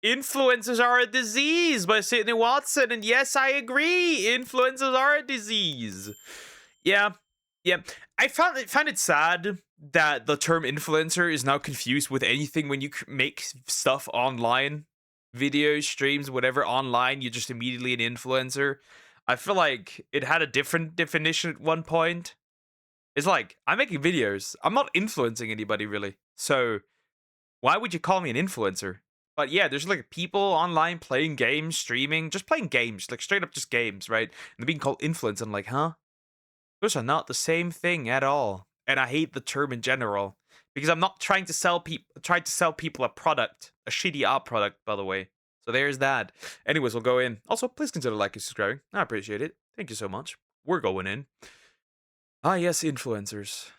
Influencers are a disease by Sydney Watson, and yes, I agree. Influencers are a disease. Yeah, yeah. I find it sad that the term influencer is now confused with anything when you make stuff online, videos, streams, whatever online. You're just immediately an influencer. I feel like it had a different definition at one point. It's like, I'm making videos. I'm not influencing anybody really. So why would you call me an influencer? But yeah, there's like people online playing games, streaming, just playing games, like straight up just games, right? And they're being called influencers. I'm like, huh? Those are not the same thing at all. And I hate the term in general because I'm not trying to sell people a product, a shitty art product, by the way. So there's that. Anyways, we'll go in. Also, please consider liking and subscribing. I appreciate it. Thank you so much. We're going in. Ah, yes, influencers.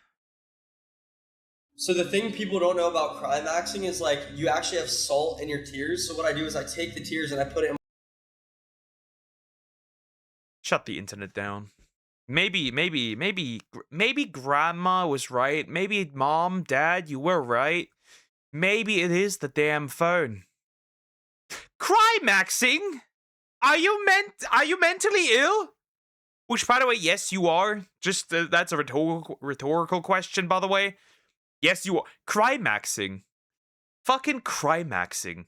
So the thing people don't know about climaxing is like you actually have salt in your tears. So what I do is I take the tears and I put it in. Shut the internet down. Maybe grandma was right. Maybe mom, dad, you were right. Maybe it is the damn phone. Climaxing? Are you mentally ill? Which, by the way, yes, you are. Just that's a rhetorical question, by the way. Yes, you are. Climaxing. Fucking climaxing.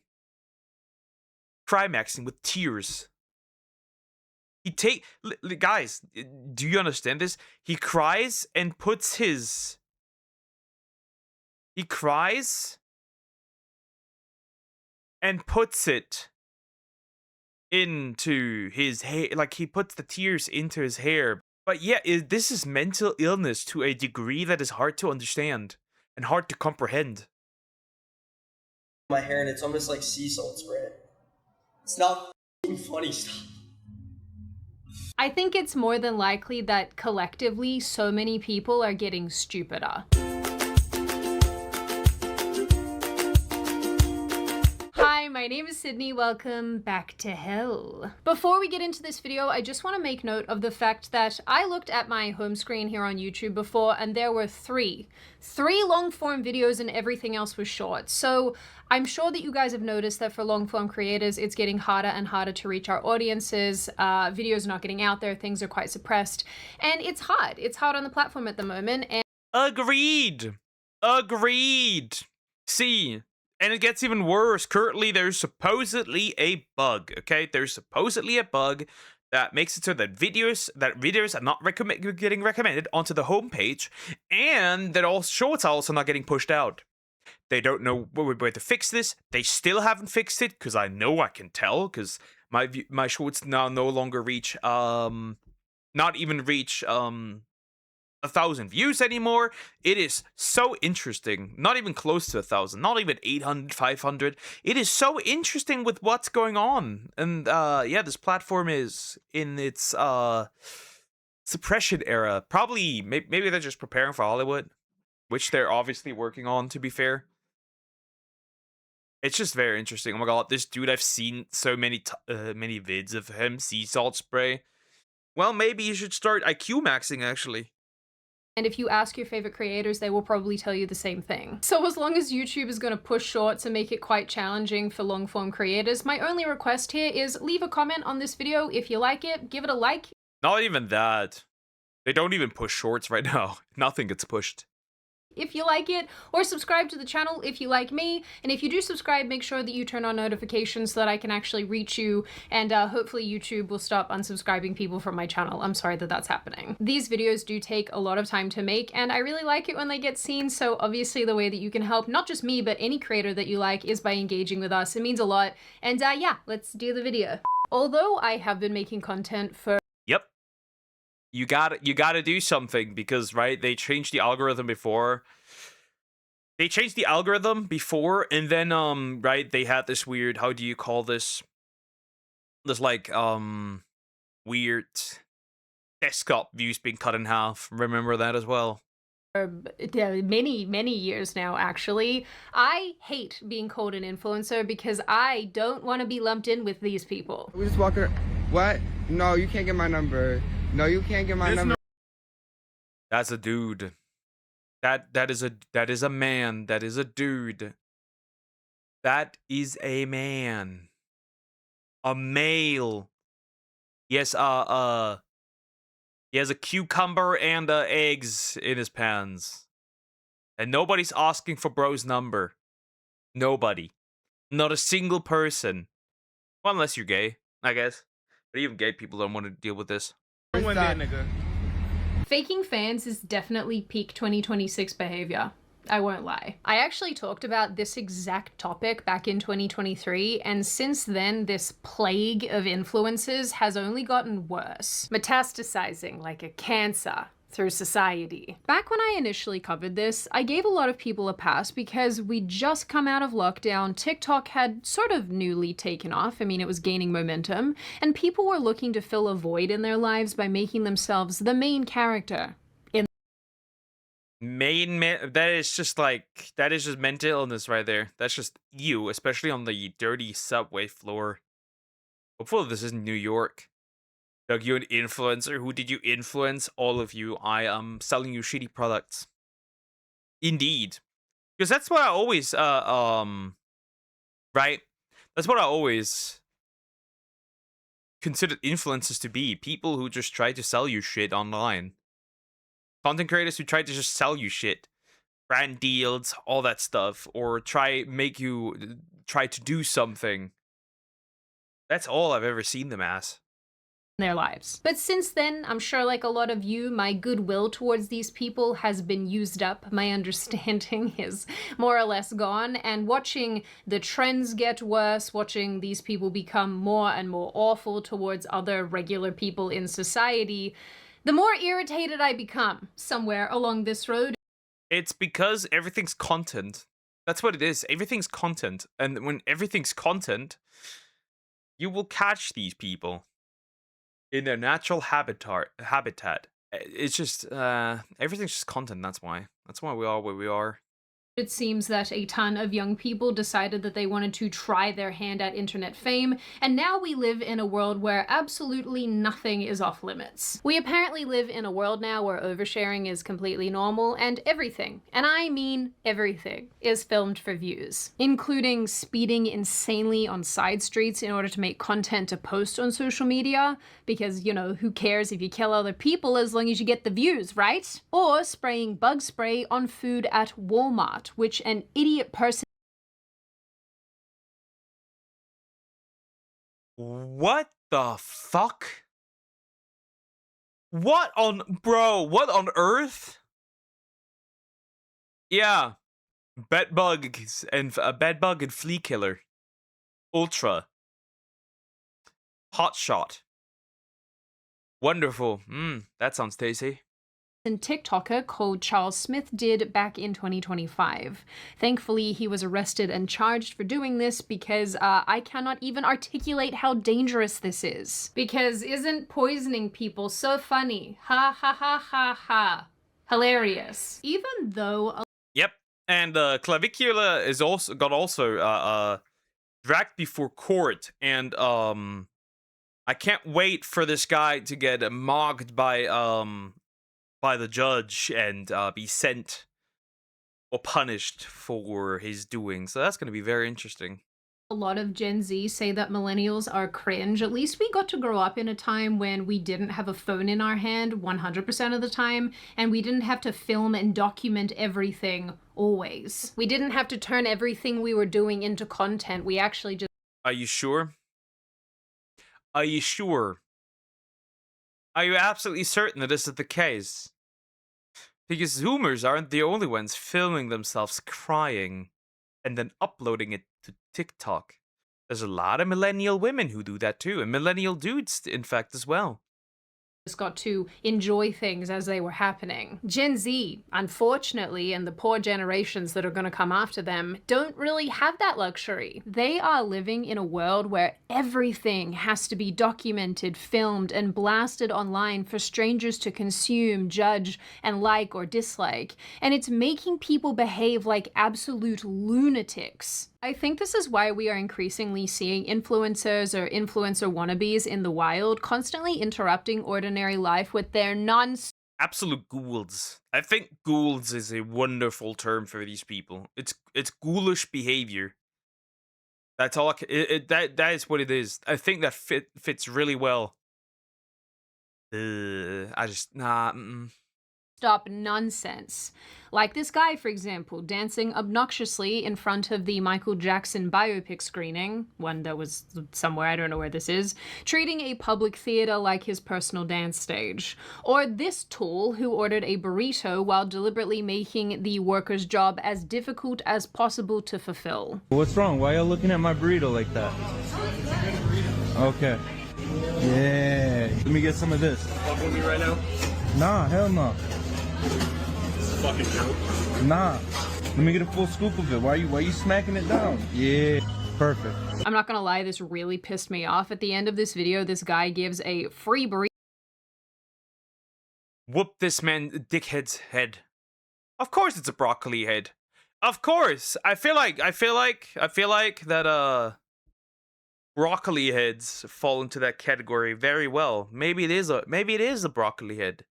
Climaxing with tears. Guys, do you understand this? He cries and puts his... He cries and puts it into his hair. Like, he puts the tears into his hair. But yeah, this is mental illness to a degree that is hard to understand and hard to comprehend. My hair, and it's almost like sea salt spray. It's not funny stuff. I think it's more than likely that collectively so many people are getting stupider. Hi, my name is Sydney. Welcome back to hell. Before we get into this video, I just want to make note of the fact that I looked at my home screen here on YouTube before and there were three long form videos and everything else was short. So I'm sure that you guys have noticed that for long form creators, it's getting harder and harder to reach our audiences. Videos are not getting out there. Things are quite suppressed and it's hard. It's hard on the platform at the moment. And Agreed. See, and it gets even worse. Currently, there's supposedly a bug, okay? There's supposedly a bug that makes it so that videos are not getting recommended onto the homepage, and that all shorts are also not getting pushed out. They don't know where to fix this. They still haven't fixed it, because I know I can tell, because my shorts now no longer reach, not even reach, 1,000 views anymore. It is so interesting. Not even close to 1,000. Not even 800, 500. It is so interesting with what's going on. And yeah, this platform is in its suppression era. Probably, maybe they're just preparing for Hollywood, which they're obviously working on, to be fair. It's just very interesting. Oh my god, this dude, I've seen so many vids of him, sea salt spray. Well, maybe you should start IQ maxing, actually. And if you ask your favorite creators, they will probably tell you the same thing. So as long as YouTube is going to push shorts and make it quite challenging for long form creators, my only request here is leave a comment on this video if you like it, give it a like. Not even that. They don't even push shorts right now. Nothing gets pushed. If you like it, or subscribe to the channel if you like me. And if you do subscribe, make sure that you turn on notifications so that I can actually reach you, and hopefully YouTube will stop unsubscribing people from my channel. I'm sorry that that's happening. These videos do take a lot of time to make, and I really like it when they get seen, so obviously the way that you can help, not just me, but any creator that you like, is by engaging with us. It means a lot, and yeah, let's do the video. Although I have been making content for... Yep. You gotta do something, because, right, they changed the algorithm before. They changed the algorithm before, and then, right, they had this weird, how do you call this? This, like, weird desktop views being cut in half. Remember that as well? Many years now, actually. I hate being called an influencer because I don't want to be lumped in with these people. We just walk around. What? No, you can't get my number. No, you can't get my number. That's a dude. That is a man. That is a dude. That is a man. A male. Yes, he has a cucumber and eggs in his pants. And nobody's asking for bro's number. Nobody. Not a single person. Well, unless you're gay, I guess. But even gay people don't want to deal with this. Faking fans is definitely peak 2026 behavior. I won't lie. I actually talked about this exact topic back in 2023, and since then, this plague of influencers has only gotten worse, metastasizing like a cancer through society. Back when I initially covered this, I gave a lot of people a pass because we'd just come out of lockdown, TikTok had sort of newly taken off, I mean it was gaining momentum, and people were looking to fill a void in their lives by making themselves the main character. That is just mental illness right there. That's just you, especially on the dirty subway floor. Hopefully this isn't New York. Doug, you an influencer? Who did you influence? All of you. I am selling you shitty products. Indeed. Because that's what I always, right? That's what I always considered influencers to be. People who just try to sell you shit online. Content creators who try to just sell you shit. Brand deals, all that stuff. Or try to do something. That's all I've ever seen them as. Their lives. But since then, I'm sure like a lot of you, my goodwill towards these people has been used up. My understanding is more or less gone, and watching the trends get worse, watching these people become more and more awful towards other regular people in society, the more irritated I become somewhere along this road. It's because everything's content. That's what it is. Everything's content. And when everything's content, you will catch these people in their natural habitat. It's just everything's just content. That's why we are where we are. It seems that a ton of young people decided that they wanted to try their hand at internet fame, and now we live in a world where absolutely nothing is off limits. We apparently live in a world now where oversharing is completely normal, and everything, and I mean everything, is filmed for views, including speeding insanely on side streets in order to make content to post on social media, because, you know, who cares if you kill other people as long as you get the views, right? Or spraying bug spray on food at Walmart, which an idiot person. What the fuck? What on earth? Yeah. Bedbug and flea killer. Ultra. Hot shot. Wonderful. That sounds tasty. TikToker called Charles Smith did back in 2025. Thankfully, he was arrested and charged for doing this because I cannot even articulate how dangerous this is. Because isn't poisoning people so funny? Ha ha ha ha ha. Hilarious. Even though... Yep, and Clavicula is also dragged before court, and I can't wait for this guy to get mocked by the judge and be sent or punished for his doing. So that's going to be very interesting. A lot of Gen Z say that millennials are cringe. At least we got to grow up in a time when we didn't have a phone in our hand 100% of the time, and we didn't have to film and document everything always. We didn't have to turn everything we were doing into content. We actually just... Are you sure? Are you sure? Are you absolutely certain that this is the case? Because Zoomers aren't the only ones filming themselves crying and then uploading it to TikTok. There's a lot of millennial women who do that too, and millennial dudes, in fact, as well. Just got to enjoy things as they were happening. Gen Z, unfortunately, and the poor generations that are going to come after them, don't really have that luxury. They are living in a world where everything has to be documented, filmed, and blasted online for strangers to consume, judge, and like or dislike. And it's making people behave like absolute lunatics. I think this is why we are increasingly seeing influencers or influencer wannabes in the wild constantly interrupting ordinary life with their absolute ghouls. I think ghouls is a wonderful term for these people. It's ghoulish behavior. That's all. That is what it is. I think that fits really well. I just nah. Stop nonsense. Like this guy, for example, dancing obnoxiously in front of the Michael Jackson biopic screening, one that was somewhere, I don't know where this is, treating a public theater like his personal dance stage. Or this tool who ordered a burrito while deliberately making the worker's job as difficult as possible to fulfill. What's wrong? Why are you looking at my burrito like that? Okay. Yeah. Let me get some of this. Fuck with me right now? Nah, hell no. This is a fucking joke. Nah. Let me get a full scoop of it. Why you smacking it down? Yeah. Perfect. I'm not gonna lie, this really pissed me off. At the end of this video, this guy gives a free burrito. Whoop this man dickhead's head. Of course it's a broccoli head. Of course. I feel like that broccoli heads fall into that category very well. Maybe it is a broccoli head.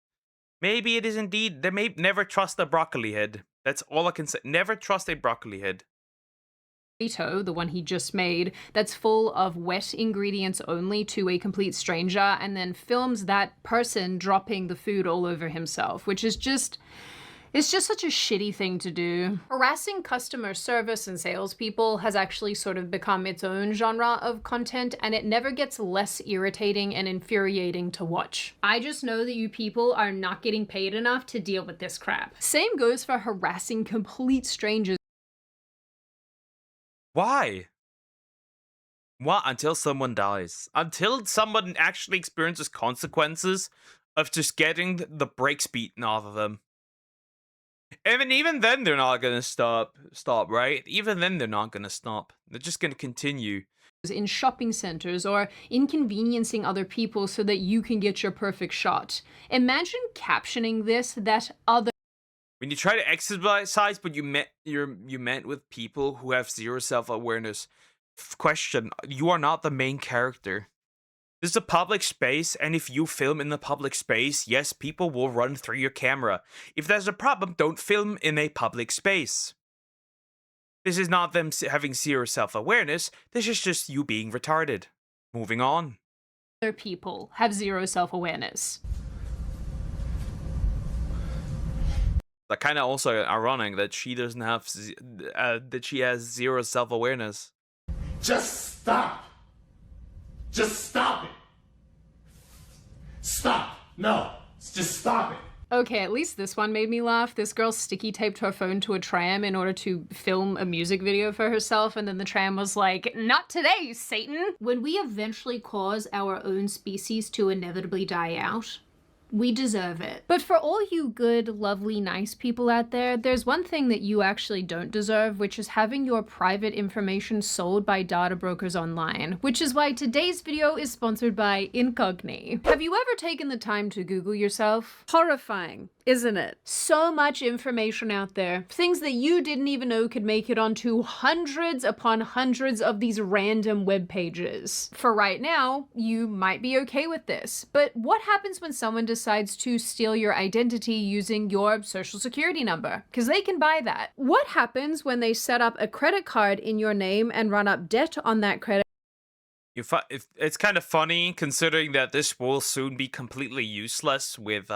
Maybe it is indeed. They may never trust a broccoli head. That's all I can say. Never trust a broccoli head. Burrito, the one he just made, that's full of wet ingredients only to a complete stranger, and then films that person dropping the food all over himself, which is just... it's just such a shitty thing to do. Harassing customer service and salespeople has actually sort of become its own genre of content, and it never gets less irritating and infuriating to watch. I just know that you people are not getting paid enough to deal with this crap. Same goes for harassing complete strangers. Why? What? Until someone dies. Until someone actually experiences consequences of just getting the brakes beaten off of them. And even then, they're not gonna stop, right? Even then, they're not gonna stop. They're just gonna continue. In shopping centers or inconveniencing other people so that you can get your perfect shot. Imagine captioning this that other... When you try to exercise, but you met with people who have zero self-awareness. Question: you are not the main character. This is a public space, and if you film in the public space, yes, people will run through your camera. If there's a problem, don't film in a public space. This is not them having zero self-awareness. This is just you being retarded. Moving on. Other people have zero self-awareness. That kind of also ironic that she doesn't have, that she has zero self-awareness. Just stop. Just stop it. Stop. No. Just stop it. Okay, at least this one made me laugh. This girl sticky taped her phone to a tram in order to film a music video for herself, and then the tram was like, "Not today, Satan!" When we eventually cause our own species to inevitably die out, we deserve it. But for all you good, lovely, nice people out there, there's one thing that you actually don't deserve, which is having your private information sold by data brokers online, which is why today's video is sponsored by Incogni. Have you ever taken the time to Google yourself? Horrifying, isn't it? So much information out there, things that you didn't even know could make it onto hundreds upon hundreds of these random web pages. For right now, you might be okay with this, but what happens when someone decides to steal your identity using your social security number? Because they can buy that. What happens when they set up a credit card in your name and run up debt on that credit? It's kind of funny considering that this will soon be completely useless with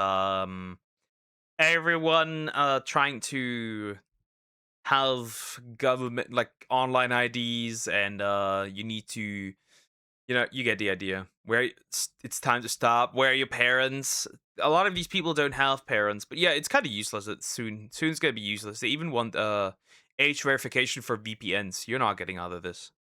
everyone trying to have government like online IDs, and you need to, you get the idea. Where it's time to stop. Where are your parents? A lot of these people don't have parents, but yeah, it's kind of useless. Soon's gonna be useless. They even want age verification for VPNs. You're not getting out of this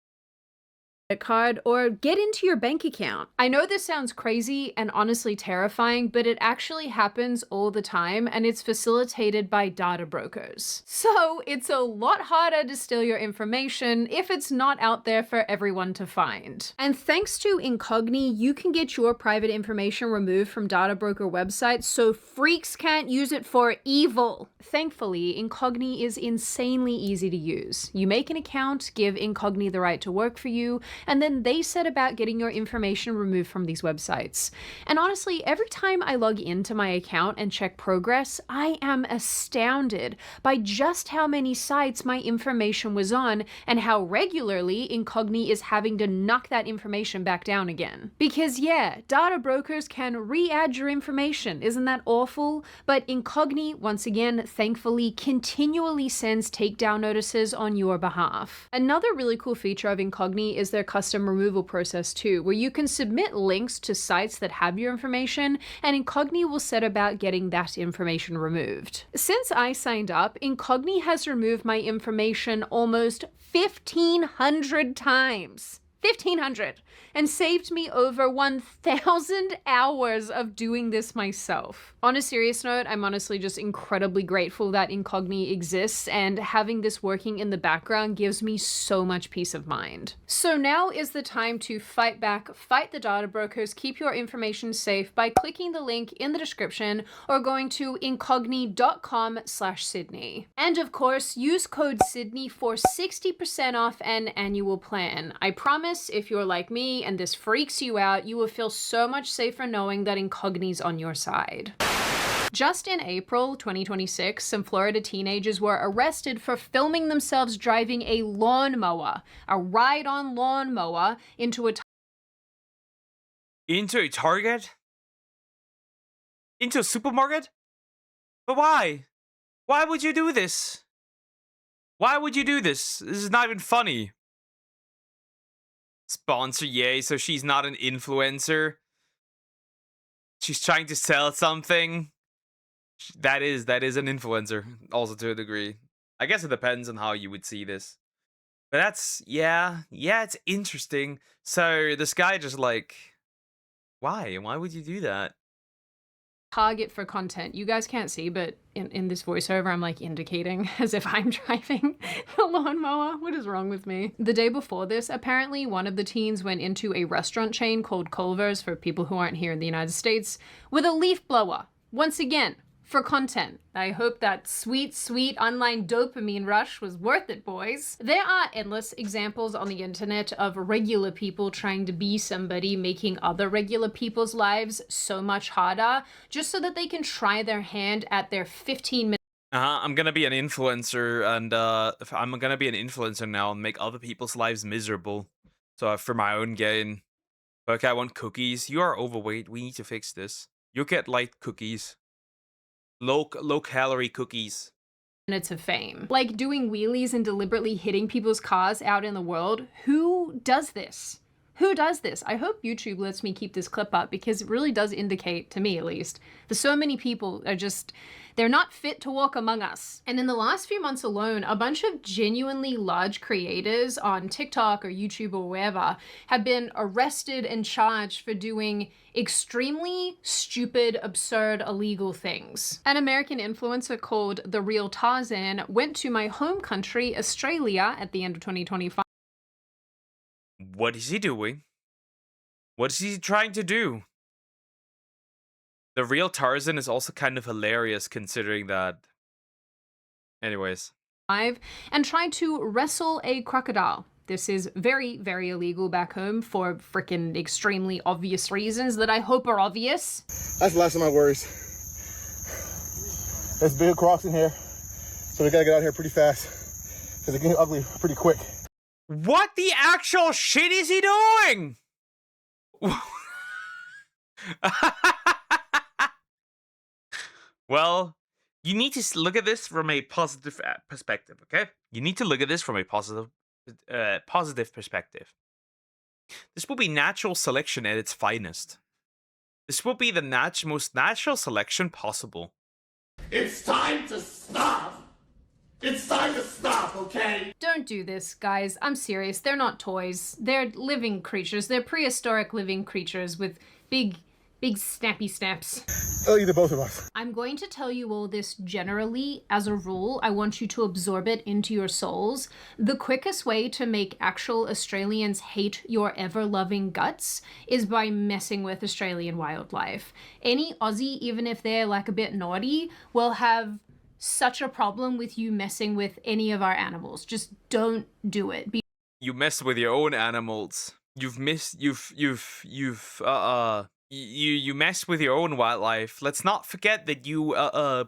Card or get into your bank account. I know this sounds crazy and honestly terrifying, but it actually happens all the time, and it's facilitated by data brokers. So it's a lot harder to steal your information if it's not out there for everyone to find. And thanks to Incogni, you can get your private information removed from data broker websites so freaks can't use it for evil. Thankfully, Incogni is insanely easy to use. You make an account, give Incogni the right to work for you, and then they set about getting your information removed from these websites. And honestly, every time I log into my account and check progress, I am astounded by just how many sites my information was on and how regularly Incogni is having to knock that information back down again. Because yeah, data brokers can re-add your information, isn't that awful? But Incogni, once again, thankfully, continually sends takedown notices on your behalf. Another really cool feature of Incogni is their custom removal process too, where you can submit links to sites that have your information, and Incogni will set about getting that information removed. Since I signed up, Incogni has removed my information almost 1,500 times. 1,500, and saved me over 1,000 hours of doing this myself. On a serious note, I'm honestly just incredibly grateful that Incogni exists, and having this working in the background gives me so much peace of mind. So now is the time to fight back, fight the data brokers, keep your information safe by clicking the link in the description or going to incogni.com/Sydney. And of course, use code Sydney for 60% off an annual plan. I promise if you're like me and this freaks you out, you will feel so much safer knowing that Incogni's on your side. Just in April 2026, some Florida teenagers were arrested for filming themselves driving a lawnmower, a ride-on lawnmower, into a Target? Into a supermarket? But why? Why would you do this? Why would you do this? This is not even funny. Sponsor, yay, so she's not an influencer. She's trying to sell something. That is an influencer, also to a degree. I guess it depends on how you would see this. But that's, yeah, it's interesting. So this guy just like, why? Why would you do that? Target for content. You guys can't see, but in this voiceover, I'm like indicating as if I'm driving a lawnmower. What is wrong with me? The day before this, apparently one of the teens went into a restaurant chain called Culver's, for people who aren't here in the United States, with a leaf blower. Once again, for content. I hope that sweet, sweet online dopamine rush was worth it, boys. There are endless examples on the internet of regular people trying to be somebody, making other regular people's lives so much harder, just so that they can try their hand at their 15-minute I'm gonna be an influencer, and I'm gonna be an influencer now and make other people's lives miserable. So for my own gain. Okay, I want cookies. You are overweight. We need to fix this. You get light cookies. Low calorie cookies. minutes of fame. Like doing wheelies and deliberately hitting people's cars out in the world. Who does this? Who does this? I hope YouTube lets me keep this clip up because it really does indicate, to me at least, that so many people are just, they're not fit to walk among us. And in the last few months alone, a bunch of genuinely large creators on TikTok or YouTube or wherever have been arrested and charged for doing extremely stupid, absurd, illegal things. An American influencer called The Real Tarzan went to my home country, Australia, at the end of 2025. What is he doing? What is he trying to do? The Real Tarzan is also kind of hilarious considering that. Anyways. And tried to wrestle a crocodile. This is very, very illegal back home for frickin' extremely obvious reasons that I hope are obvious. That's the last of my worries. There's big crocs in here, so we gotta get out here pretty fast because it gets ugly pretty quick. What the actual shit is he doing? Well, you need to look at this from a positive perspective, okay? You need to look at this from a positive perspective. This will be natural selection at its finest. This will be the most natural selection possible. It's time to stop! It's time to stop, okay? Don't do this, guys. I'm serious. They're not toys. They're living creatures. They're prehistoric living creatures with big snappy snaps. They'll eat both of us. I'm going to tell you all this generally as a rule. I want you to absorb it into your souls. The quickest way to make actual Australians hate your ever-loving guts is by messing with Australian wildlife. Any Aussie, even if they're like a bit naughty, will have such a problem with you messing with any of our animals. Just don't do it. You mess with your own animals. You mess with your own wildlife. Let's not forget that you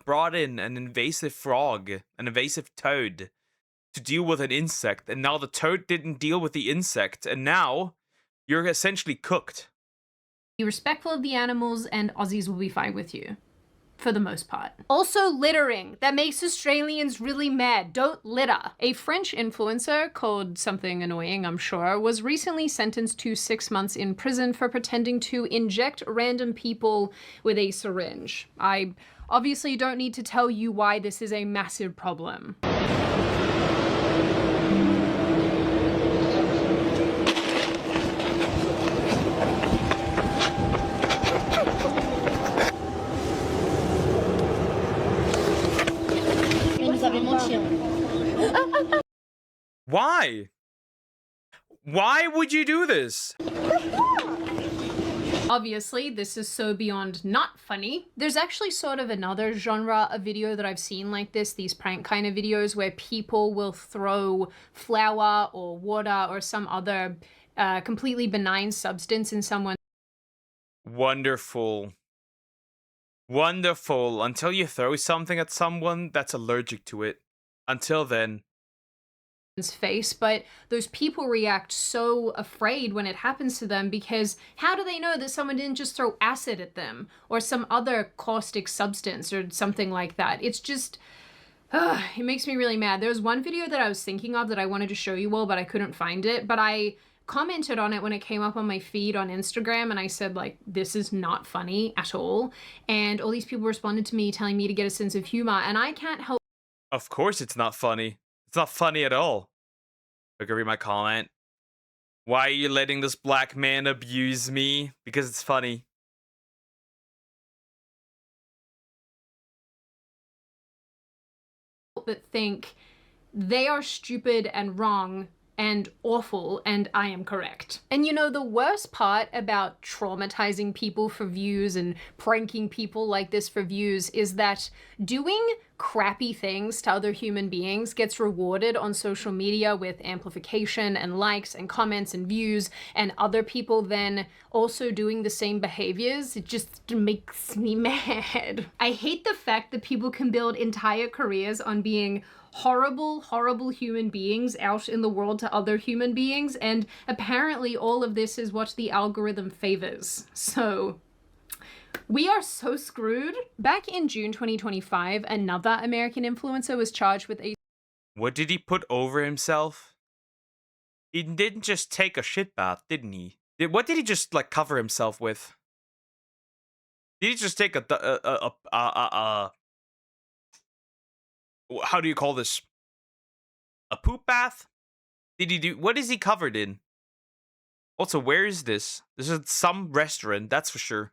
brought in an invasive frog, an invasive toad, to deal with an insect, and now the toad didn't deal with the insect, and now you're essentially cooked. Be respectful of the animals, and Aussies will be fine with you. For the most part. Also littering. That makes Australians really mad. Don't litter. A French influencer, called something annoying, I'm sure, was recently sentenced to 6 months in prison for pretending to inject random people with a syringe. I obviously don't need to tell you why this is a massive problem. Why? Why would you do this? Obviously, this is so beyond not funny. There's actually sort of another genre of video that I've seen like this, these prank kind of videos where people will throw flour or water or some other completely benign substance in someone. Wonderful. Wonderful. Until you throw something at someone that's allergic to it. Until then. Face, but those people react so afraid when it happens to them because how do they know that someone didn't just throw acid at them or some other caustic substance or something like that? It's just, it makes me really mad. There was one video that I was thinking of that I wanted to show you all, but I couldn't find it, but I commented on it when it came up on my feed on Instagram, and I said, like, this is not funny at all, and all these people responded to me telling me to get a sense of humor, and I can't help. Of course it's not funny. It's not funny at all. Look, read my comment. Why are you letting this black man abuse me? Because it's funny. But think they are stupid and wrong and awful, and I am correct. And you know, the worst part about traumatizing people for views and pranking people like this for views is that doing crappy things to other human beings gets rewarded on social media with amplification and likes and comments and views, and other people then also doing the same behaviors. It just makes me mad. I hate the fact that people can build entire careers on being horrible human beings out in the world to other human beings, and apparently all of this is what the algorithm favors. So we are so screwed. Back in June 2025, another American influencer was charged with a... What did he put over himself? He didn't just take a shit bath, didn't he? What did he just, like, cover himself with? Did he just take how do you call this? A poop bath? Did he do... What is he covered in? Also, where is this? This is some restaurant, that's for sure.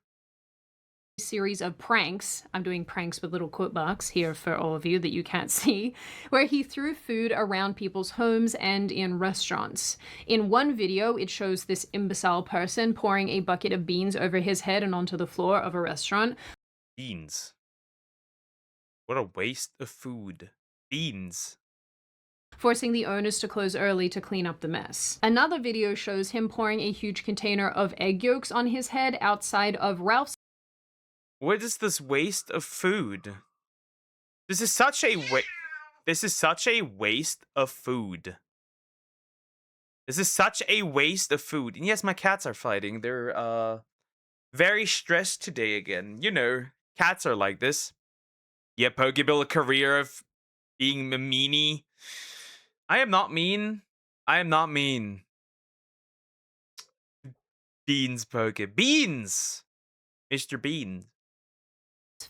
Series of pranks, I'm doing pranks with little quote marks here for all of you that you can't see, where he threw food around people's homes and in restaurants. In one video, it shows this imbecile person pouring a bucket of beans over his head and onto the floor of a restaurant. Beans. What a waste of food. Beans. Forcing the owners to close early to clean up the mess. Another video shows him pouring a huge container of egg yolks on his head outside of Ralph's. What is this waste of food? This is such a This is such a waste of food. This is such a waste of food. And yes, my cats are fighting. They're very stressed today again. You know, cats are like this. Yeah, Poke built a career of being a meanie. I am not mean. I am not mean. Beans, Poke. Beans! Mr. Beans.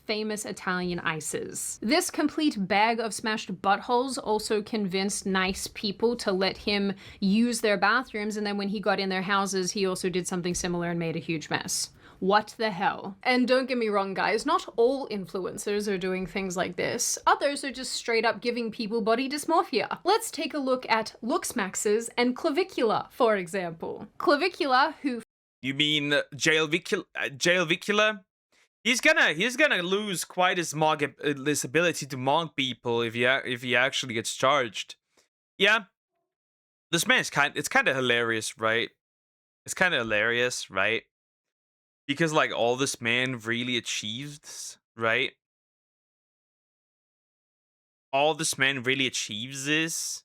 Famous Italian ices. This complete bag of smashed buttholes also convinced nice people to let him use their bathrooms, and then when he got in their houses, he also did something similar and made a huge mess. What the hell? And don't get me wrong, guys, not all influencers are doing things like this. Others are just straight up giving people body dysmorphia. Let's take a look at Looksmaxes and Clavicula, for example. Clavicula, who... You mean Jailvicula? He's gonna lose quite his ability to mock people if he actually gets charged. Yeah. This man is it's kind of hilarious, right? It's kind of hilarious, right? Because like all this man really achieves, right? All this man really achieves is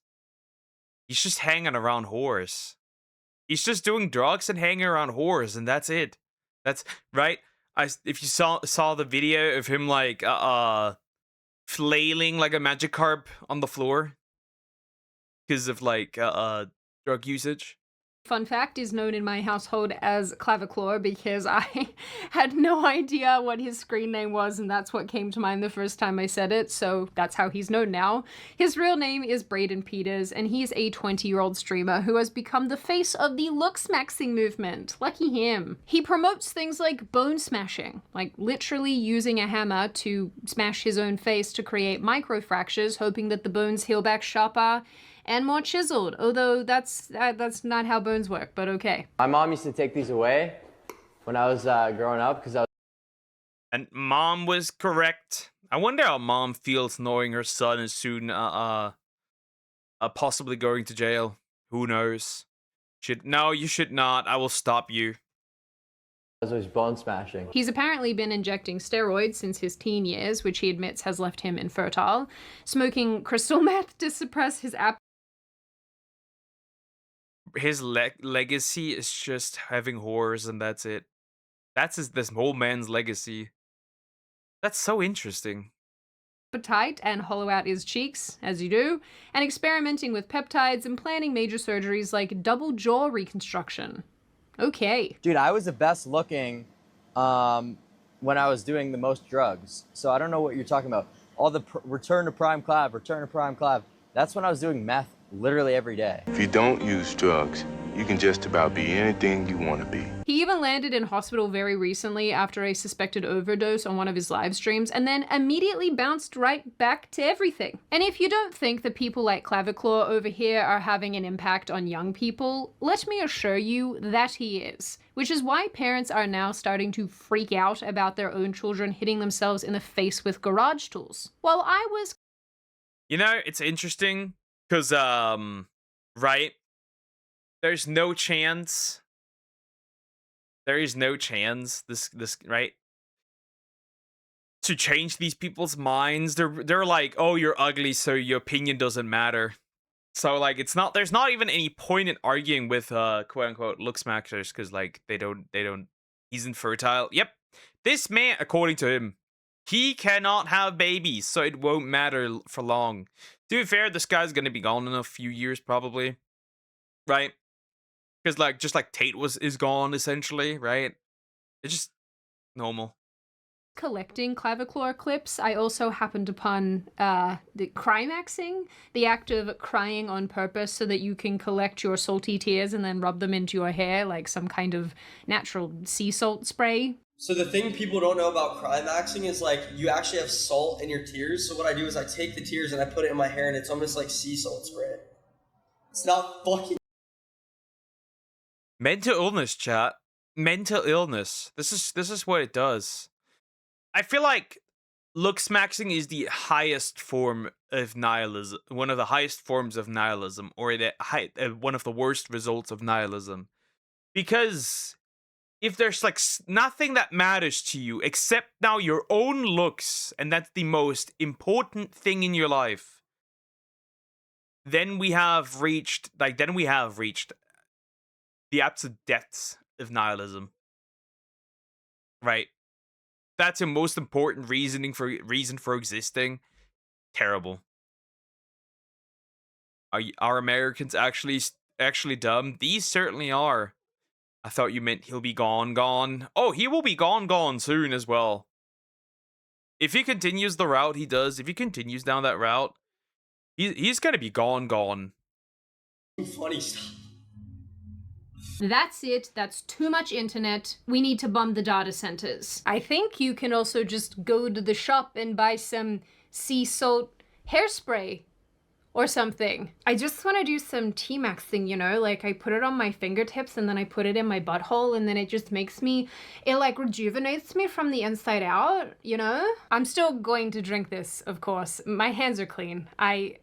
he's just hanging around whores. He's just doing drugs and hanging around whores, and that's it. That's right. If you saw the video of him like flailing like a Magikarp on the floor because of like drug usage. Fun fact, is known in my household as Clavicle because I had no idea what his screen name was, and that's what came to mind the first time I said it, so that's how he's known now. His real name is Braden Peters, and he's a 20-year-old streamer who has become the face of the looksmaxing movement. Lucky him. He promotes things like bone smashing, like literally using a hammer to smash his own face to create microfractures, hoping that the bones heal back sharper and more chiseled, although that's not how bones work, but okay. My mom used to take these away when I was growing up because I was... And mom was correct. I wonder how mom feels knowing her son is soon possibly going to jail. Who knows? No, you should not. I will stop you. I was always bone smashing. He's apparently been injecting steroids since his teen years, which he admits has left him infertile, smoking crystal meth to suppress his appetite. His legacy is just having whores, and that's it. That's this whole man's legacy. That's so interesting. And hollow out his cheeks, as you do, and experimenting with peptides and planning major surgeries like double jaw reconstruction. Okay. Dude, I was the best looking when I was doing the most drugs. So I don't know what you're talking about. All the return to prime clav. That's when I was doing meth literally every day. If you don't use drugs, you can just about be anything you want to be. He even landed in hospital very recently after a suspected overdose on one of his live streams, and then immediately bounced right back to everything. And if you don't think that people like Claviclaw over here are having an impact on young people, let me assure you that he is. Which is why parents are now starting to freak out about their own children hitting themselves in the face with garage tools. While I was... You know, it's interesting, because, right? There's no chance. There is no chance, this, right? To change these people's minds. They're like, oh, you're ugly, so your opinion doesn't matter. So, like, there's not even any point in arguing with, quote-unquote, looksmaxers, because, like, they don't, he's infertile. Yep. This man, according to him, he cannot have babies, so it won't matter for long. To be fair, this guy's gonna be gone in a few years, probably. Right? Because, like, just like Tate is gone, essentially, right? It's just normal. Collecting Claviclaw clips, I also happened upon the climaxing, the act of crying on purpose so that you can collect your salty tears and then rub them into your hair like some kind of natural sea salt spray. So the thing people don't know about climaxing is like you actually have salt in your tears. So what I do is I take the tears and I put it in my hair and it's almost like sea salt spray. It's not fucking... Mental illness, chat. Mental illness. This is what it does. I feel like looksmaxing is the highest form of nihilism, one of the highest forms of nihilism, or one of the worst results of nihilism. Because if there's like nothing that matters to you except now your own looks, and that's the most important thing in your life, then we have reached the absolute depths of nihilism. Right? That's the most important reason for existing. Terrible. Are Americans actually dumb? These certainly are. I thought you meant he'll be gone. Oh, he will be gone soon as well. If he continues the route he does, if he continues down that route, he's gonna be gone. Funny stuff. That's it. That's too much internet. We need to bomb the data centers. I think you can also just go to the shop and buy some sea salt hairspray or something. I just want to do some T-maxing, you know? Like, I put it on my fingertips and then I put it in my butthole and then it just makes me... It, like, rejuvenates me from the inside out, you know? I'm still going to drink this, of course. My hands are clean. I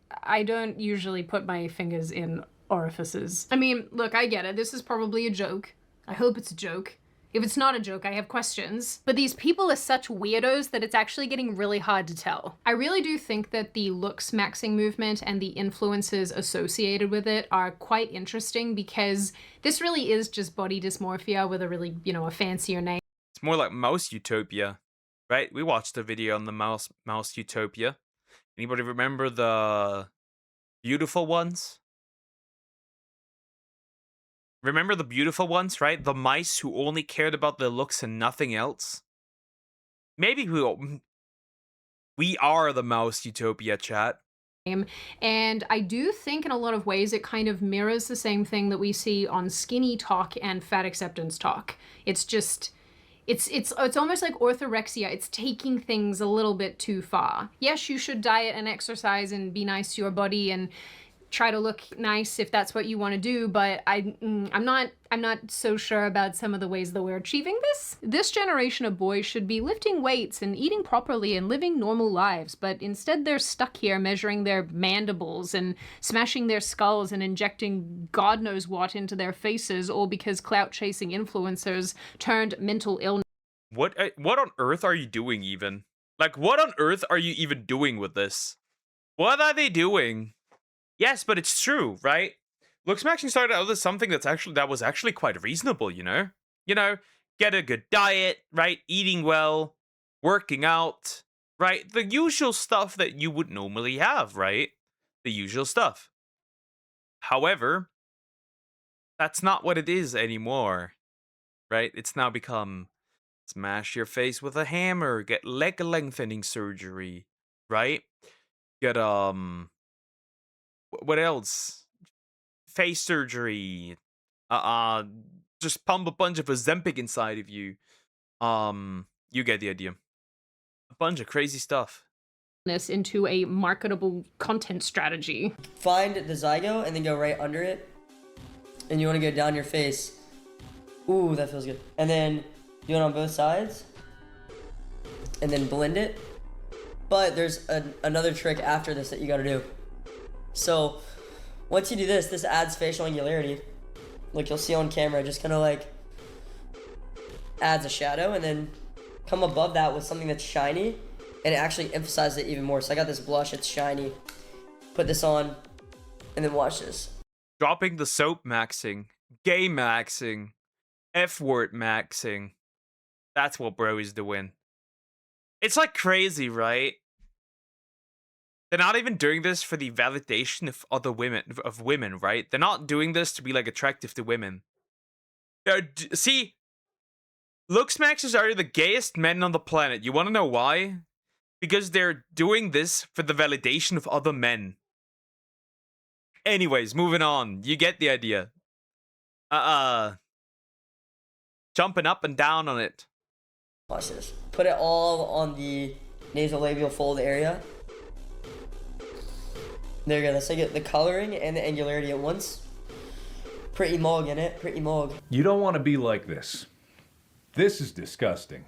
don't usually put my fingers in orifices. I mean, look, I get it. This is probably a joke. I hope it's a joke. If it's not a joke, I have questions. But these people are such weirdos that it's actually getting really hard to tell. I really do think that the looks maxing movement and the influences associated with it are quite interesting, because this really is just body dysmorphia with a really, you know, a fancier name. It's more like mouse utopia, right? We watched a video on the mouse utopia. Anybody remember the beautiful ones? Remember the beautiful ones, right? The mice who only cared about their looks and nothing else? Maybe we are the mouse utopia, chat. And I do think in a lot of ways it kind of mirrors the same thing that we see on skinny talk and fat acceptance talk. It's just, it's almost like orthorexia. It's taking things a little bit too far. Yes, you should diet and exercise and be nice to your body and try to look nice if that's what you want to do, but I'm not so sure about some of the ways that we're achieving this. This generation of boys should be lifting weights and eating properly and living normal lives, but instead they're stuck here measuring their mandibles and smashing their skulls and injecting God knows what into their faces, all because clout-chasing influencers turned mental illness. What on earth are you doing even? Like, what on earth are you even doing with this? What are they doing? Yes, but it's true, right? Looks maxing started out as something that was actually quite reasonable, you know? You know, get a good diet, right? Eating well, working out, right? The usual stuff that you would normally have, right? The usual stuff. However, that's not what it is anymore, right? It's now become smash your face with a hammer, get leg lengthening surgery, right? Get what else? Face surgery. Just pump a bunch of Ozempic inside of you. You get the idea. A bunch of crazy stuff. Into a marketable content strategy. Find the zygo and then go right under it. And you want to go down your face. Ooh, that feels good. And then do it on both sides. And then blend it. But there's another trick after this that you gotta do. So once you do this, this adds facial angularity. Like you'll see on camera, just kind of like adds a shadow, and then come above that with something that's shiny, and it actually emphasizes it even more. So I got this blush, it's shiny. Put this on, and then watch this. Dropping the soap maxing, gay maxing, F-word maxing. That's what bro is doing. It's like crazy, right? They're not even doing this for the validation of other women, right? They're not doing this to be like attractive to women. See, looks maxers are the gayest men on the planet. You want to know why? Because they're doing this for the validation of other men. Anyways, moving on. You get the idea. Jumping up and down on it. Watch this. Put it all on the nasolabial fold area. There you go. That's like the coloring and the angularity at once. Pretty mog in it. Pretty mog. You don't want to be like this. This is disgusting.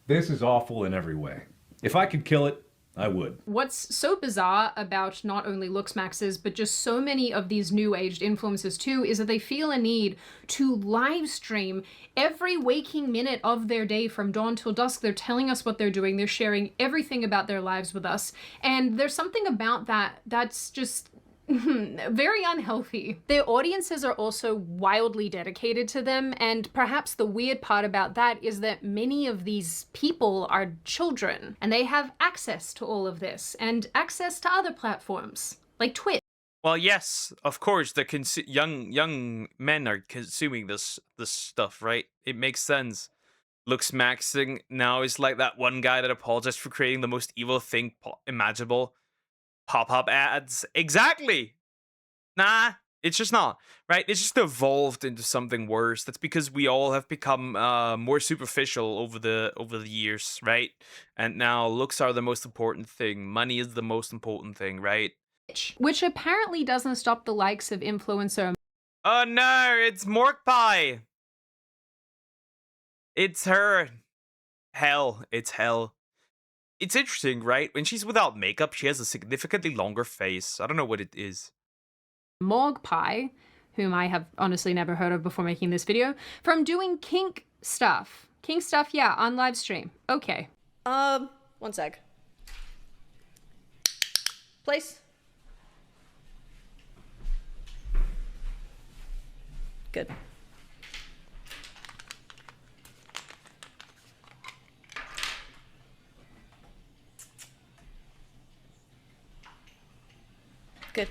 This is awful in every way. If I could kill it, I would. What's so bizarre about not only looks maxes, but just so many of these new aged influencers too, is that they feel a need to live stream every waking minute of their day from dawn till dusk. They're telling us what they're doing. They're sharing everything about their lives with us. And there's something about that that's just very unhealthy. Their audiences are also wildly dedicated to them, and perhaps the weird part about that is that many of these people are children, and they have access to all of this, and access to other platforms, like Twitch. Well, yes, of course, the young men are consuming this stuff, right? It makes sense. Looks maxing now is like that one guy that apologized for creating the most evil thing imaginable. Pop-up ads. Exactly. Nah, it's just not, right? It's just evolved into something worse. That's because we all have become more superficial over the years, right? And now looks are the most important thing. Money is the most important thing, right? Which apparently doesn't stop the likes of influencer. Oh no, it's Mork Pie. It's her. Hell, it's hell. It's interesting, right? When she's without makeup, she has a significantly longer face. I don't know what it is. Morg Pie, whom I have honestly never heard of before making this video, from doing kink stuff. Kink stuff, yeah, on live stream. Okay. 1 sec. Place. Good. Good.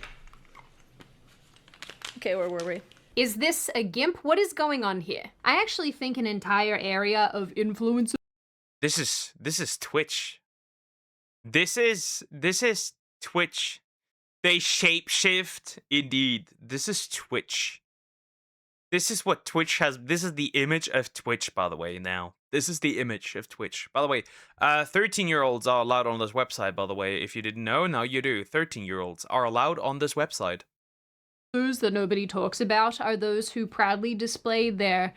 Okay, where were we? Is this a GIMP? What is going on here? I actually think an entire area of influencers. This is Twitch. This is Twitch. They shapeshift. Indeed. This is Twitch. This is what Twitch has. This is the image of Twitch, by the way, now. This is the image of Twitch. By the way, 13-year-olds are allowed on this website, by the way. If you didn't know, now you do. 13-year-olds are allowed on this website. Those that nobody talks about are those who proudly display their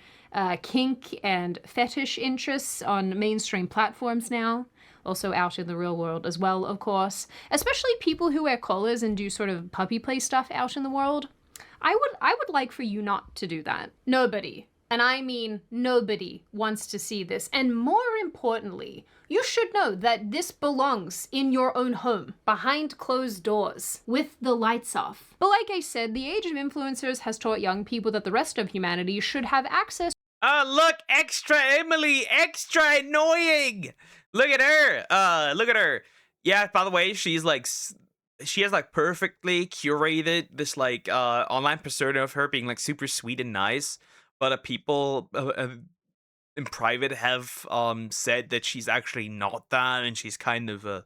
kink and fetish interests on mainstream platforms now. Also out in the real world as well, of course. Especially people who wear collars and do sort of puppy play stuff out in the world. I would like for you not to do that. Nobody, and I mean nobody, wants to see this. And more importantly, you should know that this belongs in your own home, behind closed doors, with the lights off. But like I said, the age of influencers has taught young people that the rest of humanity should have access. Look, extra Emily, extra annoying. Look at her. Look at her. Yeah, by the way, she's like, she has like perfectly curated this like online persona of her being like super sweet and nice, but people in private have said that she's actually not that, and she's kind of a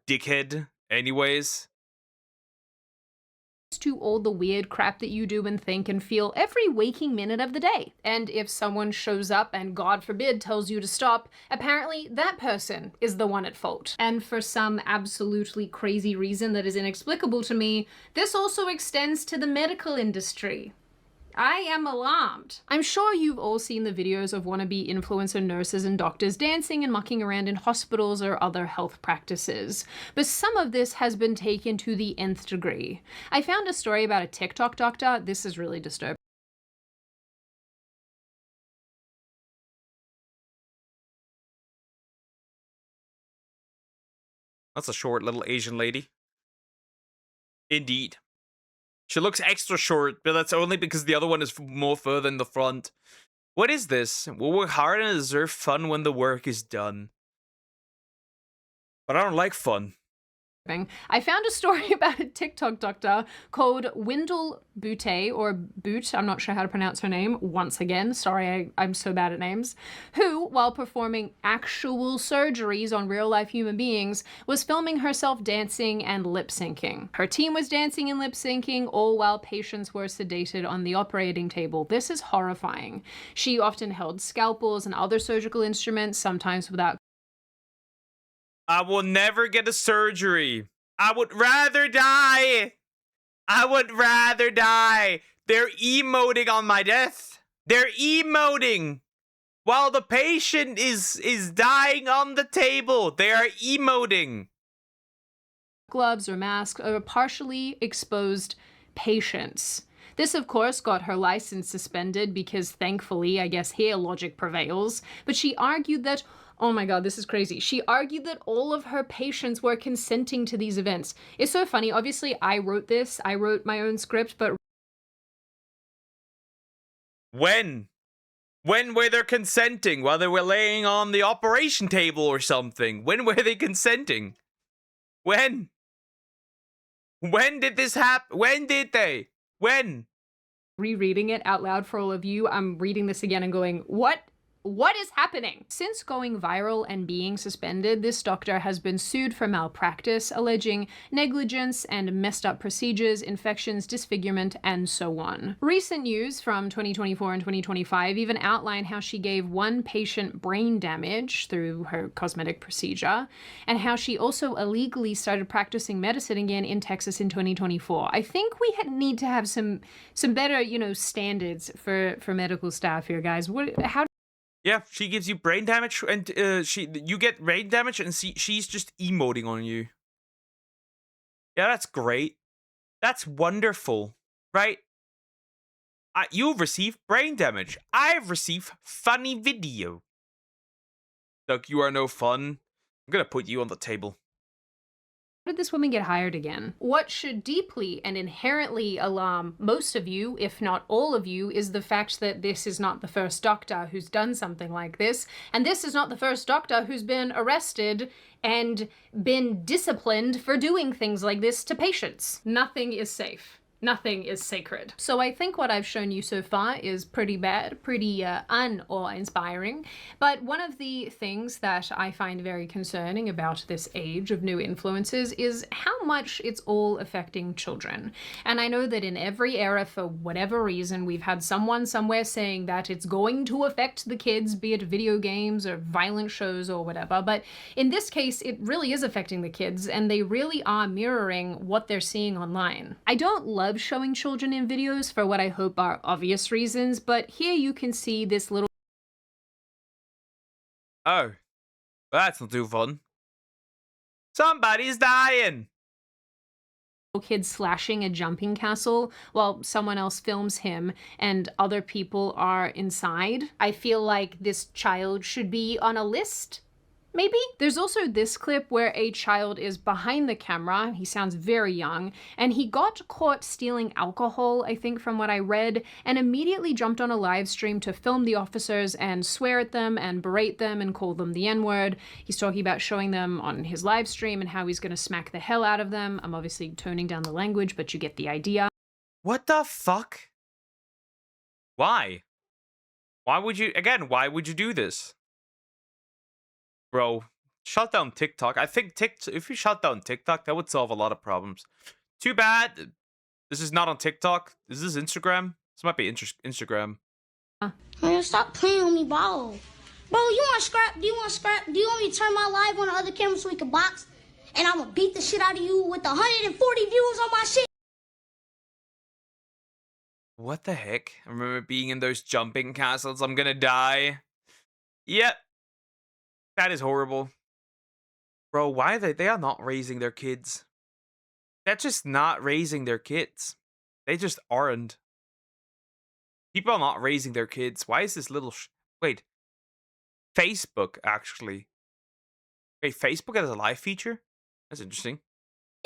dickhead anyways. To all the weird crap that you do and think and feel every waking minute of the day. And if someone shows up and God forbid tells you to stop, apparently that person is the one at fault. And for some absolutely crazy reason that is inexplicable to me, this also extends to the medical industry. I am alarmed. I'm sure you've all seen the videos of wannabe influencer nurses and doctors dancing and mucking around in hospitals or other health practices, but some of this has been taken to the nth degree. I found a story about a TikTok doctor. This is really disturbing. That's a short little Asian lady. Indeed. She looks extra short, but that's only because the other one is more further in the front. What is this? We'll work hard and deserve fun when the work is done. But I don't like fun. I found a story about a TikTok doctor called Windle Butte, or Boot, I'm not sure how to pronounce her name, once again, sorry, I'm so bad at names, who, while performing actual surgeries on real-life human beings, was filming herself dancing and lip-syncing. Her team was dancing and lip-syncing, all while patients were sedated on the operating table. This is horrifying. She often held scalpels and other surgical instruments, sometimes without. I will never get a surgery. I would rather die. I would rather die. They're emoting on my death. They're emoting while the patient is dying on the table. They are emoting. Gloves or masks over partially exposed patients. This, of course, got her license suspended because, thankfully, I guess here logic prevails. But she argued that, oh my god, this is crazy. She argued that all of her patients were consenting to these events. It's so funny. Obviously, I wrote this. I wrote my own script, but When were they consenting? While they were laying on the operation table or something? When were they consenting? When? When did this happen? When did they? When? rereading it out loud for all of you, I'm reading this again and going, what is happening? Since going viral and being suspended, this doctor has been sued for malpractice, alleging negligence and messed up procedures, infections, disfigurement, and so on. Recent news from 2024 and 2025 even outline how she gave one patient brain damage through her cosmetic procedure, and how she also illegally started practicing medicine again in Texas in 2024. I think we need to have some better, standards for medical staff here, guys. How? Yeah, she gives you brain damage, and you get brain damage, and she's just emoting on you. Yeah, that's great. That's wonderful. right? You've received brain damage. I've received funny video. Look, you are no fun. I'm gonna put you on the table. How did this woman get hired again? What should deeply and inherently alarm most of you, if not all of you, is the fact that this is not the first doctor who's done something like this, and this is not the first doctor who's been arrested and been disciplined for doing things like this to patients. Nothing is safe. Nothing is sacred. So I think what I've shown you so far is pretty bad, pretty unawe-inspiring. But one of the things that I find very concerning about this age of new influences is how much it's all affecting children. And I know that in every era, for whatever reason, we've had someone somewhere saying that it's going to affect the kids, be it video games or violent shows or whatever. But in this case, it really is affecting the kids, and they really are mirroring what they're seeing online. I don't love showing children in videos for what I hope are obvious reasons, but here you can see this little... Oh, that's not too fun. Somebody's dying. Kid slashing a jumping castle while someone else films him and other people are inside. I feel like this child should be on a list. Maybe? There's also this clip where a child is behind the camera, he sounds very young, and he got caught stealing alcohol, I think from what I read, and immediately jumped on a live stream to film the officers and swear at them and berate them and call them the N-word. He's talking about showing them on his live stream and how he's gonna smack the hell out of them. I'm obviously toning down the language, but you get the idea. What the fuck? Why? Why would you do this? Bro, shut down TikTok. I think if you shut down TikTok, that would solve a lot of problems. Too bad this is not on TikTok. Is this Instagram? This might be Instagram. Man, stop playing on me, bro. Bro, you want scrap? Do you want scrap? Do you want me to turn my live on the other camera so we can box? And I'm gonna beat the shit out of you with 140 views on my shit. What the heck? I remember being in those jumping castles. I'm gonna die. Yep. That is horrible. Bro, why are they are not raising their kids. They're just not raising their kids. They just aren't. People are not raising their kids. Why is this little wait. Facebook, actually. Wait, Facebook has a live feature? That's interesting.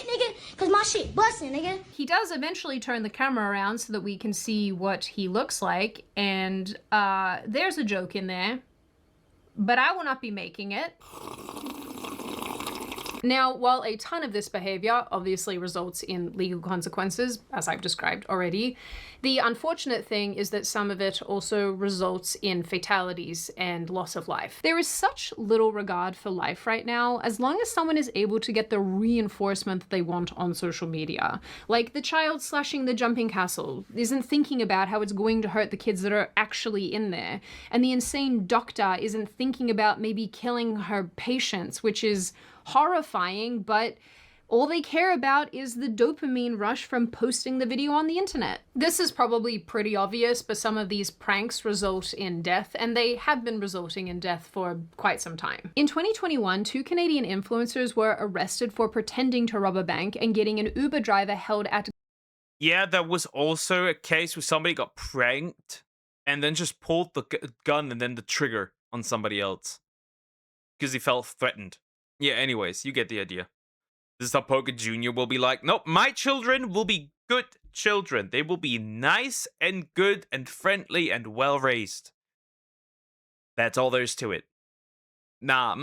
Nigga, cause my shit busting, nigga. He does eventually turn the camera around so that we can see what he looks like, and there's a joke in there. But I will not be making it. Now, while a ton of this behavior obviously results in legal consequences, as I've described already, the unfortunate thing is that some of it also results in fatalities and loss of life. There is such little regard for life right now, as long as someone is able to get the reinforcement that they want on social media. Like the child slashing the jumping castle isn't thinking about how it's going to hurt the kids that are actually in there. And the insane doctor isn't thinking about maybe killing her patients, which is horrifying, but all they care about is the dopamine rush from posting the video on the internet. This is probably pretty obvious, but some of these pranks result in death, and they have been resulting in death for quite some time. In 2021, 2 Canadian influencers were arrested for pretending to rob a bank and getting an Uber driver held at... Yeah, there was also a case where somebody got pranked and then just pulled the gun and then the trigger on somebody else because he felt threatened. Yeah, anyways, you get the idea. This is how Poker Jr. will be like, nope, my children will be good children. They will be nice and good and friendly and well-raised. That's all there is to it. Nah,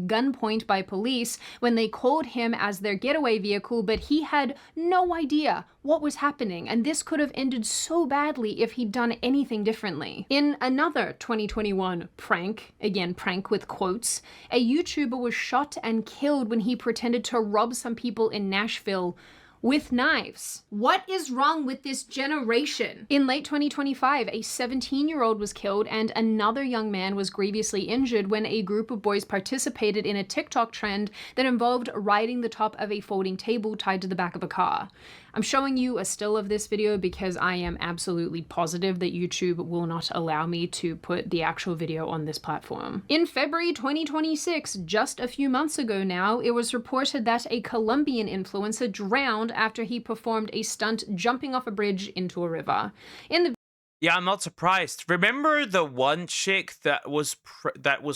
gunpoint by police when they called him as their getaway vehicle, but he had no idea what was happening, and this could have ended so badly if he'd done anything differently. In another 2021 prank, again prank with quotes, a YouTuber was shot and killed when he pretended to rob some people in Nashville with knives. What is wrong with this generation? In late 2025, a 17-year-old was killed and another young man was grievously injured when a group of boys participated in a TikTok trend that involved riding the top of a folding table tied to the back of a car. I'm showing you a still of this video because I am absolutely positive that YouTube will not allow me to put the actual video on this platform. In February 2026, just a few months ago now, it was reported that a Colombian influencer drowned jailed after he performed a stunt jumping off a bridge into a river. In the Yeah, I'm not surprised. Remember the one chick that was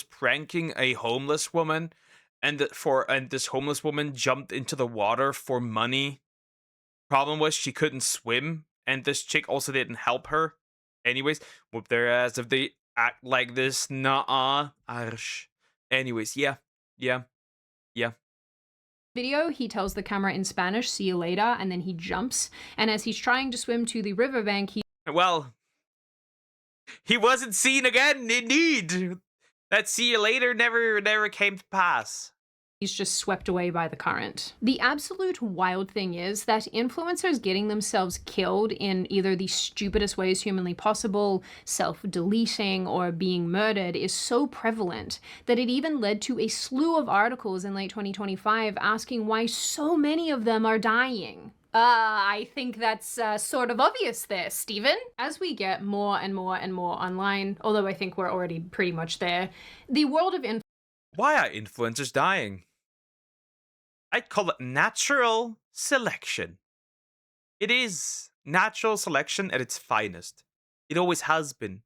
pranking a homeless woman, and this homeless woman jumped into the water for money. Problem was she couldn't swim, and this chick also didn't help her. Anyways, whoop their ass if they act like this. Nuh-uh. Arsh. Anyways, yeah. video, he tells the camera in Spanish, "See you later," and then he jumps. And as he's trying to swim to the riverbank, Well, he wasn't seen again, indeed. That "see you later" never came to pass. he's just swept away by the current. The absolute wild thing is that influencers getting themselves killed in either the stupidest ways humanly possible, self-deleting, or being murdered is so prevalent that it even led to a slew of articles in late 2025 asking why so many of them are dying. I think that's sort of obvious there, Steven. As we get more and more and more online, although I think we're already pretty much there, the world of Why are influencers dying? I'd call it natural selection. It is natural selection at its finest. It always has been.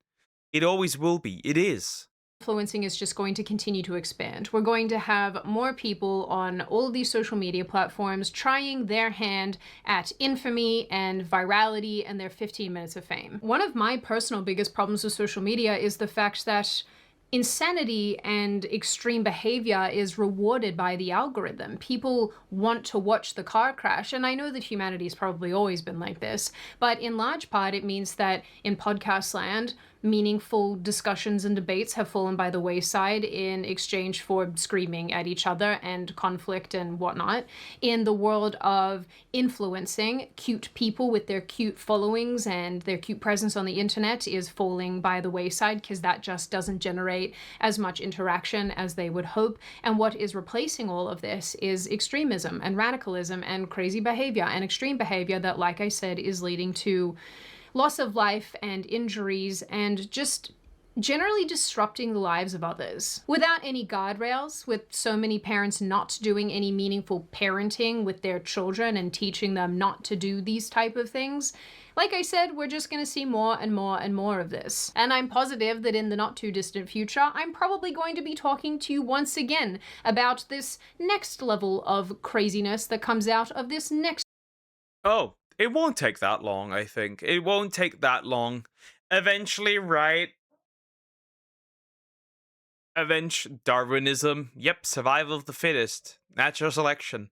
It always will be. It is. influencing is just going to continue to expand. We're going to have more people on all of these social media platforms trying their hand at infamy and virality and their 15 minutes of fame. One of my personal biggest problems with social media is the fact that insanity and extreme behavior is rewarded by the algorithm. People want to watch the car crash, and I know that humanity has probably always been like this, but in large part it means that in podcast land, meaningful discussions and debates have fallen by the wayside in exchange for screaming at each other and conflict and whatnot. In the world of influencing, cute people with their cute followings and their cute presence on the internet is falling by the wayside because that just doesn't generate as much interaction as they would hope. And what is replacing all of this is extremism and radicalism and crazy behavior and extreme behavior that, like I said, is leading to loss of life and injuries and just generally disrupting the lives of others. Without any guardrails, with so many parents not doing any meaningful parenting with their children and teaching them not to do these type of things, like I said, we're just going to see more and more and more of this. And I'm positive that in the not too distant future, I'm probably going to be talking to you once again about this next level of craziness that comes out of this next. Oh, it won't take that long, I think. It won't take that long. Eventually, right? Darwinism. Yep, survival of the fittest. Natural selection.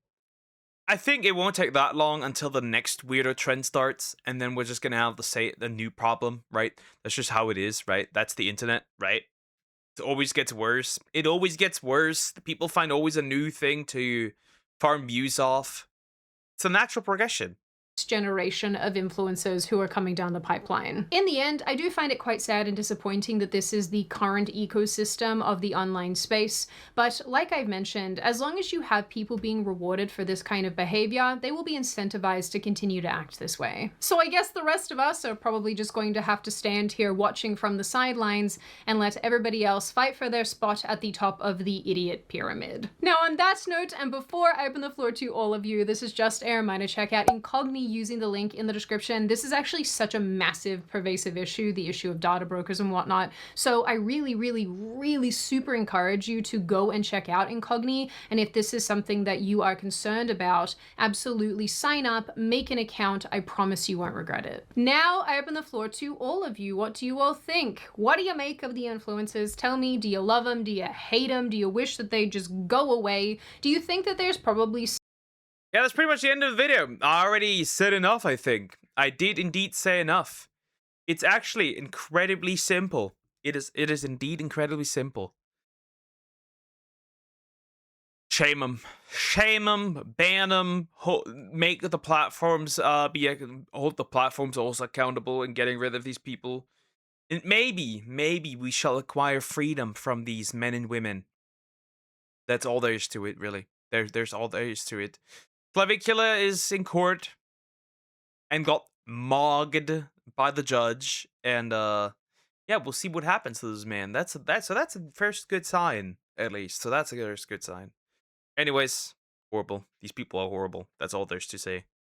I think it won't take that long until the next weirdo trend starts, and then we're just gonna have the new problem, right? That's just how it is, right? That's the internet, right? It always gets worse. It always gets worse. The people find always a new thing to farm views off. It's a natural progression Generation of influencers who are coming down the pipeline. In the end, I do find it quite sad and disappointing that this is the current ecosystem of the online space, but like I've mentioned, as long as you have people being rewarded for this kind of behavior, they will be incentivized to continue to act this way. So I guess the rest of us are probably just going to have to stand here watching from the sidelines and let everybody else fight for their spot at the top of the idiot pyramid. Now on that note, and before I open the floor to all of you, this is just a reminder to check out Incogni using the link in the description. This is actually such a massive, pervasive issue, the issue of data brokers and whatnot. So I really super encourage you to go and check out Incogni. And if this is something that you are concerned about, absolutely sign up, make an account. I promise you won't regret it. Now I open the floor to all of you. What do you all think? What do you make of the influencers? Tell me, do you love them? Do you hate them? Do you wish that they just go away? Do you think that there's probably Yeah, that's pretty much the end of the video. I already said enough, I think. I did indeed say enough. It's actually incredibly simple. It is indeed incredibly simple. Shame them. Shame them, ban them, make the platforms hold the platforms also accountable in getting rid of these people. And maybe we shall acquire freedom from these men and women. That's all there is to it, really. There's all there is to it. Clavicula is in court and got mogged by the judge, and yeah, we'll see what happens to this man. That's a first good sign, at least. So that's a first good sign. Anyways, horrible. These people are horrible. That's all there's to say.